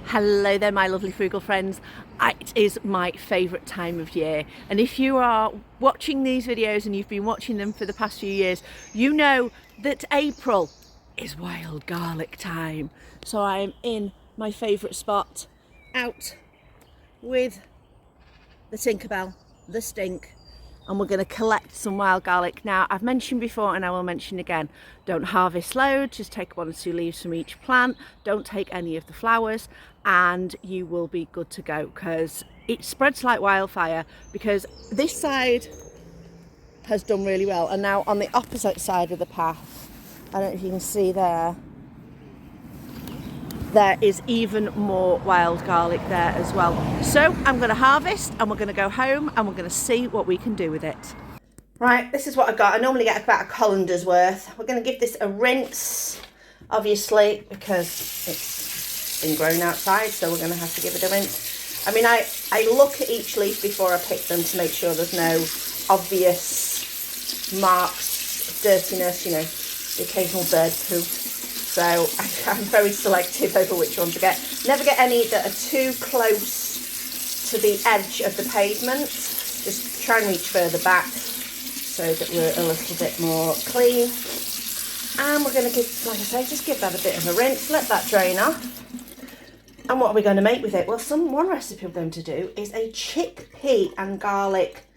Hello there, my lovely frugal friends. It is my favourite time of year, and if you are watching these videos and you've been watching them for the past few years, you know that April is wild garlic time. So I am in my favourite spot, out with the Tinkerbell, the Stink, and we're going to collect some wild garlic. Now, I've mentioned before and I will mention again, don't harvest loads, just take 1 or 2 leaves from each plant, don't take any of the flowers, and you will be good to go, because it spreads like wildfire. Because this side has done really well, and now on the opposite side of the path, I don't know if you can see there is even more wild garlic there as well. So I'm going to harvest and we're going to go home and we're going to see what we can do with it. Right, this is what I got. I normally get about a colander's worth. We're going to give this a rinse, obviously, because it's been grown outside, so we're going to have to give it a rinse. I mean, I look at each leaf before I pick them to make sure there's no obvious marks of dirtiness, you know, the occasional bird poo. So I'm very selective over which one to get. Never get any that are too close to the edge of the pavement. Just try and reach further back so that we're a little bit more clean. And we're going to give, like I say, just give that a bit of a rinse, let that drain off. And what are we going to make with it? Well, one recipe I'm going to do is a chickpea and garlic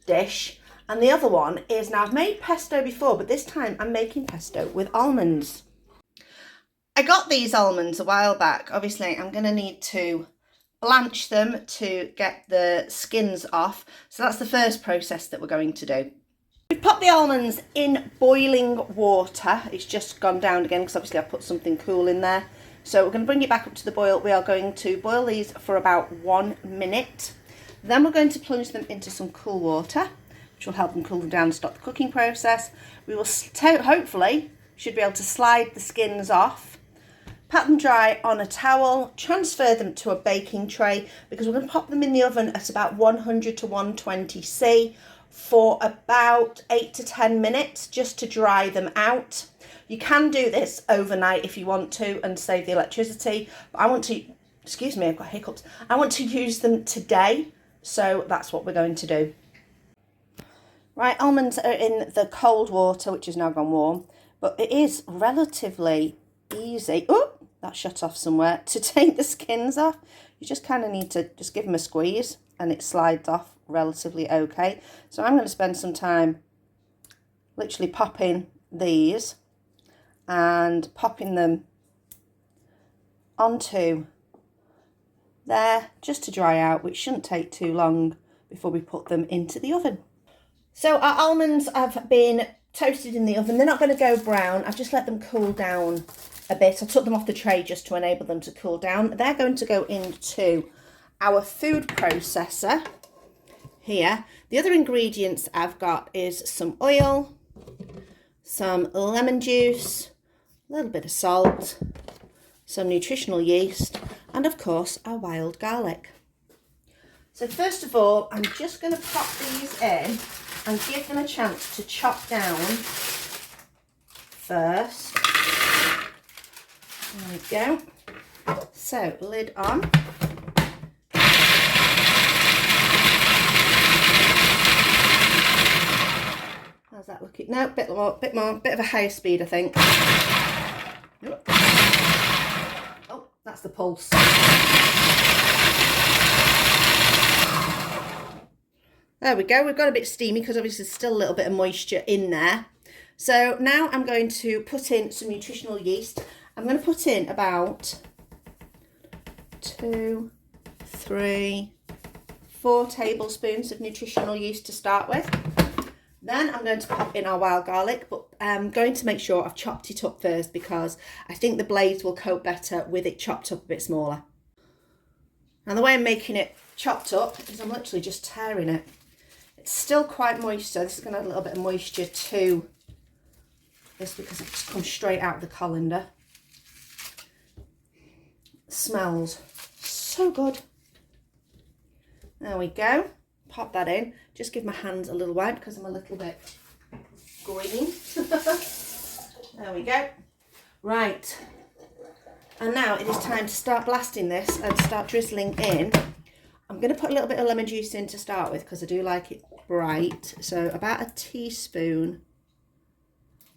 dish. And the other one is, now I've made pesto before, but this time I'm making pesto with almonds. I got these almonds a while back. Obviously, I'm going to need to blanch them to get the skins off. So that's the first process that we're going to do. We've popped the almonds in boiling water. It's just gone down again because obviously I put something cool in there. So we're going to bring it back up to the boil. We are going to boil these for about 1 minute. Then we're going to plunge them into some cool water, which will help them cool them down and stop the cooking process. We will hopefully should be able to slide the skins off. Pat them dry on a towel, transfer them to a baking tray, because we're going to pop them in the oven at about 100 to 120°C for about 8 to 10 minutes just to dry them out. You can do this overnight if you want to and save the electricity, but I want to, excuse me, I've got hiccups. I want to use them today, so that's what we're going to do. Right, almonds are in the cold water, which has now gone warm, but it is relatively easy. Oh, that shut off somewhere. To take the skins off, you just kind of need to just give them a squeeze and it slides off relatively okay. So I'm going to spend some time literally popping these and popping them onto there just to dry out, which shouldn't take too long before we put them into the oven. So our almonds have been toasted in the oven. They're not going to go brown. I've just let them cool down a bit. I took them off the tray just to enable them to cool down. They're going to go into our food processor here. The other ingredients I've got is some oil, some lemon juice, a little bit of salt, some nutritional yeast, and of course our wild garlic. So first of all, I'm just going to pop these in and give them a chance to chop down first. There we go. So, lid on. How's that looking? No, bit more, bit of a higher speed, I think. Oh, that's the pulse. There we go. We've got a bit steamy because obviously there's still a little bit of moisture in there. So now I'm going to put in some nutritional yeast. I'm going to put in about 2, 3, 4 tablespoons of nutritional yeast to start with. Then I'm going to pop in our wild garlic, but I'm going to make sure I've chopped it up first because I think the blades will coat better with it chopped up a bit smaller. And the way I'm making it chopped up is I'm literally just tearing it. It's still quite moist, so this is going to add a little bit of moisture to this because it's just come straight out of the colander. Smells so good. There we go. Pop that in. Just give my hands a little wipe because I'm a little bit green. There we go. Right. And now it is time to start blasting this and start drizzling in. I'm going to put a little bit of lemon juice in to start with because I do like it bright. So about a teaspoon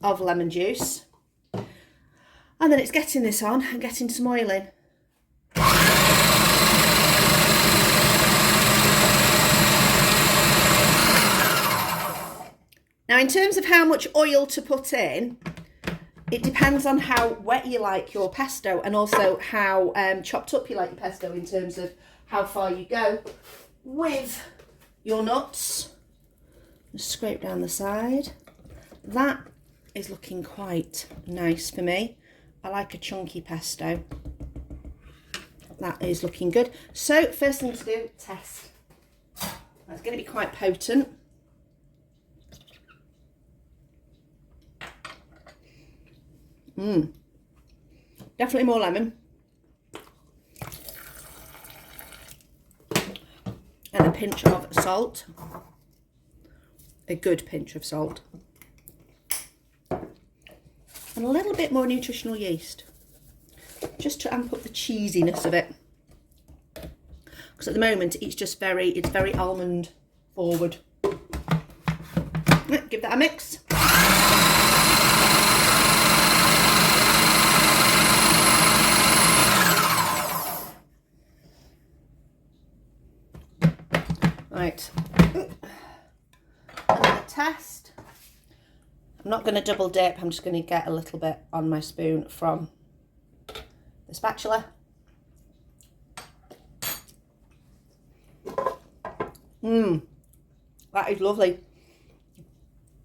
of lemon juice. And then it's getting this on and getting some oil in. Now, in terms of how much oil to put in, it depends on how wet you like your pesto and also how chopped up you like your pesto in terms of how far you go with your nuts. Just scrape down the side. That is looking quite nice for me. I like a chunky pesto. That is looking good. So first thing to do, test. That's going to be quite potent. Definitely more lemon. And a pinch of salt. A good pinch of salt. And a little bit more nutritional yeast. Just to amp up the cheesiness of it. Because at the moment it's very almond forward. Give that a mix. Right, another test. I'm not going to double dip, I'm just going to get a little bit on my spoon from the spatula. That is lovely.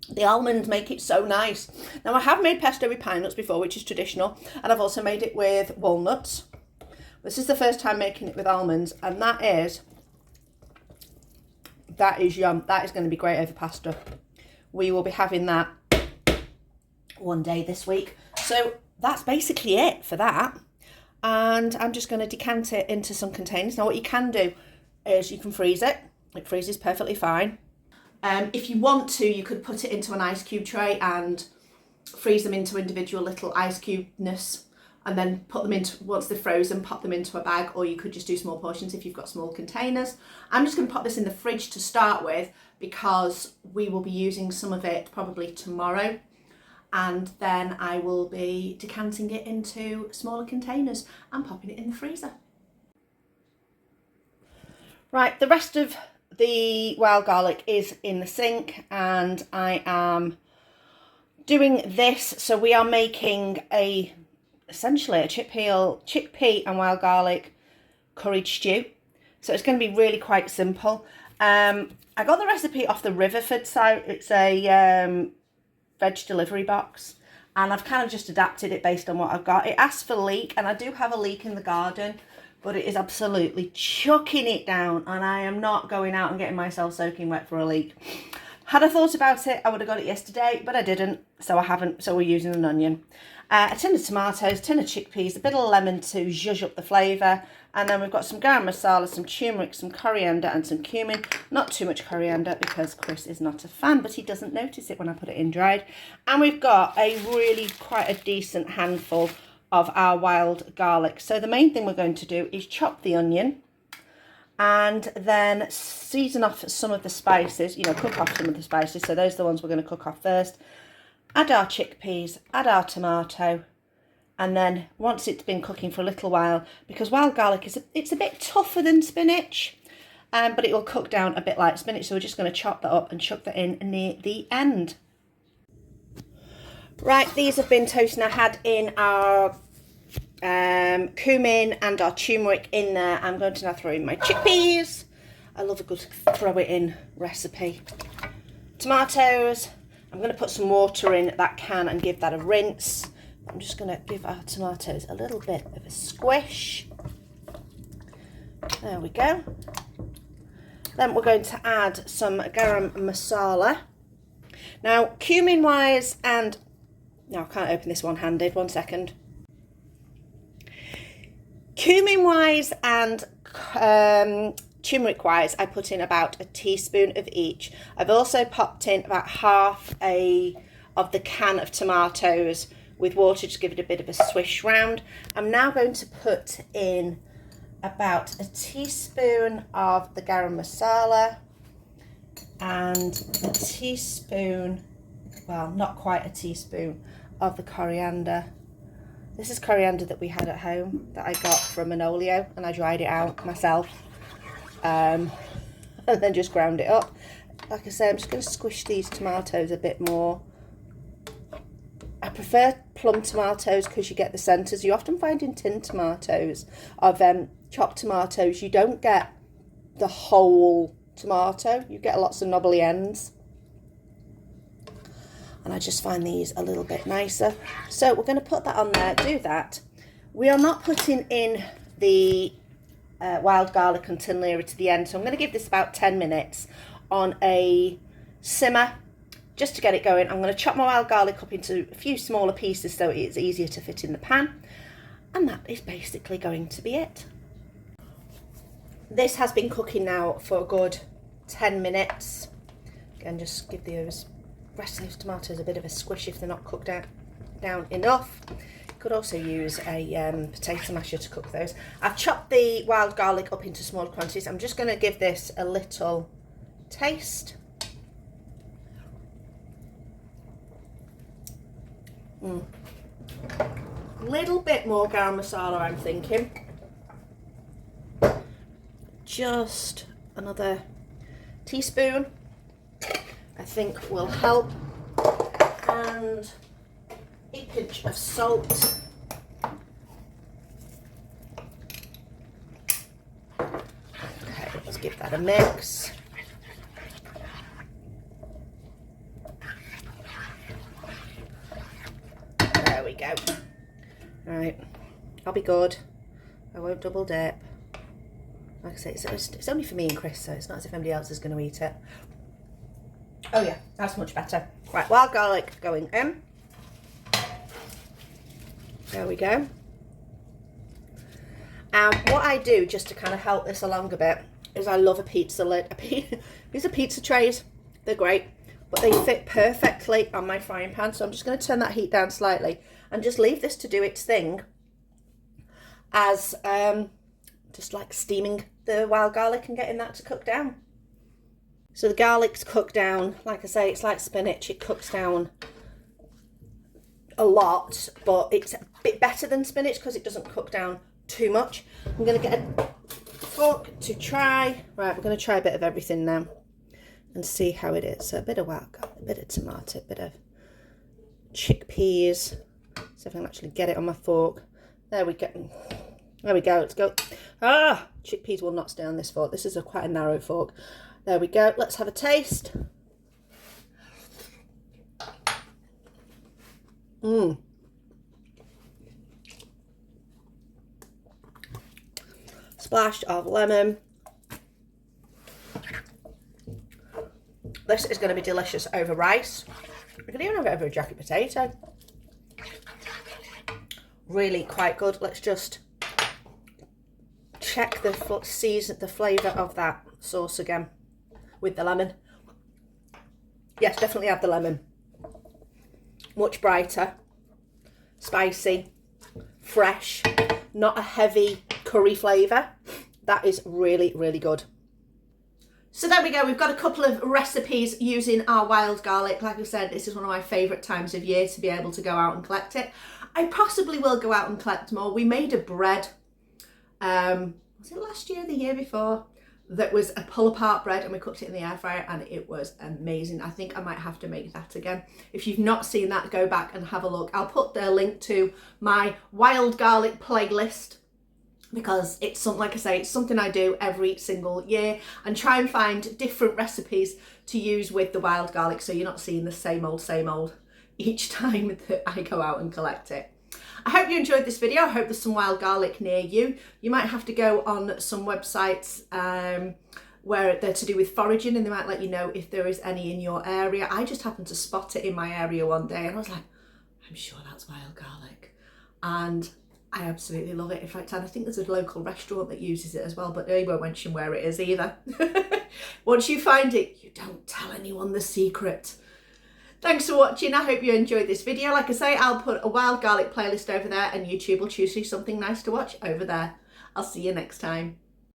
The almonds make it so nice. Now I have made pesto with pine nuts before, which is traditional, and I've also made it with walnuts. This is the first time making it with almonds, and that is yum. That is going to be great over pasta. We will be having that one day this week. So that's basically it for that. And I'm just going to decant it into some containers. Now what you can do is you can freeze it. It freezes perfectly fine. If you want to, you could put it into an ice cube tray and freeze them into individual little ice cube-ness, and then put them into, once they're frozen, pop them into a bag, or you could just do small portions if you've got small containers. I'm just going to pop this in the fridge to start with because we will be using some of it probably tomorrow, and then I will be decanting it into smaller containers and popping it in the freezer. Right, the rest of the wild garlic is in the sink, and I am doing this. So we are making essentially a chickpea and wild garlic curried stew. So it's going to be really quite simple. I got the recipe off the Riverford site. It's a veg delivery box, and I've kind of just adapted it based on what I've got. It asks for leek, and I do have a leek in the garden, but it is absolutely chucking it down, and I am not going out and getting myself soaking wet for a leek. Had I thought about it, I would have got it yesterday, but I didn't, so I haven't, so we're using an onion. A tin of tomatoes, tin of chickpeas, a bit of lemon to zhuzh up the flavour, and then we've got some garam masala, some turmeric, some coriander and some cumin. Not too much coriander because Chris is not a fan, but he doesn't notice it when I put it in dried. And we've got a really quite a decent handful of our wild garlic. So the main thing we're going to do is chop the onion and then season off some of the spices, cook off some of the spices. So those are the ones we're going to cook off first. Add our chickpeas, add our tomato, and then once it's been cooking for a little while, because wild garlic it's a bit tougher than spinach, but it will cook down a bit like spinach. So we're just going to chop that up and chuck that in near the end. Right, these have been toasted. I had in our cumin and our turmeric in there. I'm going to now throw in my chickpeas. I love a good throw it in recipe. Tomatoes. I'm going to put some water in that can and give that a rinse. I'm just going to give our tomatoes a little bit of a squish. There we go. Then we're going to add some garam masala. Now, cumin wise and... Now, I can't open this one-handed. 1 second. Cumin wise and turmeric wise, I put in about a teaspoon of each. I've also popped in about half of the can of tomatoes with water, just give it a bit of a swish round. I'm now going to put in about a teaspoon of the garam masala and a teaspoon, well, not quite a teaspoon, of the coriander. This is coriander that we had at home that I got from an oleo, and I dried it out myself and then just ground it up. Like I say, I'm just going to squish these tomatoes a bit more. I prefer plum tomatoes because you get the centres. You often find in tin tomatoes of chopped tomatoes, you don't get the whole tomato. You get lots of knobbly ends. And I just find these a little bit nicer. So we're going to put that on there, do that. We are not putting in the wild garlic until nearer to the end. So I'm going to give this about 10 minutes on a simmer just to get it going. I'm going to chop my wild garlic up into a few smaller pieces so it's easier to fit in the pan. And that is basically going to be it. This has been cooking now for a good 10 minutes. Again, just give the rest of those tomatoes a bit of a squish if they're not cooked down enough. You could also use a potato masher to cook those. I've chopped the wild garlic up into smaller quantities. I'm just going to give this a little taste. Little bit more garam masala, I'm thinking. Just another teaspoon, I think, will help, and a pinch of salt. Okay, let's give that a mix. There we go. Right, I'll be good. I won't double dip. Like I say, it's only for me and Chris, so it's not as if anybody else is going to eat it. Oh yeah, that's much better. Right, wild garlic going in. There we go. And what I do, just to kind of help this along a bit, is I love a pizza lid. These are pizza trays. They're great, but they fit perfectly on my frying pan. So I'm just going to turn that heat down slightly and just leave this to do its thing as just like steaming the wild garlic and getting that to cook down. So the garlic's cooked down. Like I say, it's like spinach. It cooks down a lot, but it's a bit better than spinach because it doesn't cook down too much. I'm going to get a fork to try. Right, we're going to try a bit of everything now and see how it is. So a bit of wild garlic, a bit of tomato, a bit of chickpeas. So if I can actually get it on my fork. There we go. There we go. Let's go. Ah, chickpeas will not stay on this fork. This is quite a narrow fork. There we go. Let's have a taste. Splash of lemon. This is going to be delicious over rice. We can even have it over a jacket potato. Really quite good. Let's just check the flavour of that sauce again with the lemon. Yes, definitely have the lemon. Much brighter, spicy, fresh, not a heavy curry flavour. That is really, really good. So there we go, we've got a couple of recipes using our wild garlic. Like I said, this is one of my favourite times of year to be able to go out and collect it. I possibly will go out and collect more. We made a bread, was it last year, the year before, that was a pull-apart bread, and we cooked it in the air fryer and it was amazing. I think I might have to make that again. If you've not seen that, go back and have a look. I'll put the link to my wild garlic playlist, because it's something, like I say, it's something I do every single year, and try and find different recipes to use with the wild garlic so you're not seeing the same old each time that I go out and collect it. I hope you enjoyed this video. I hope there's some wild garlic near you. You might have to go on some websites where they're to do with foraging, and they might let you know if there is any in your area. I just happened to spot it in my area one day and I was like, I'm sure that's wild garlic. And I absolutely love it. In fact, I think there's a local restaurant that uses it as well, but they won't mention where it is either. Once you find it, you don't tell anyone the secret. Thanks for watching. I hope you enjoyed this video. Like I say, I'll put a wild garlic playlist over there and YouTube will choose you something nice to watch over there. I'll see you next time.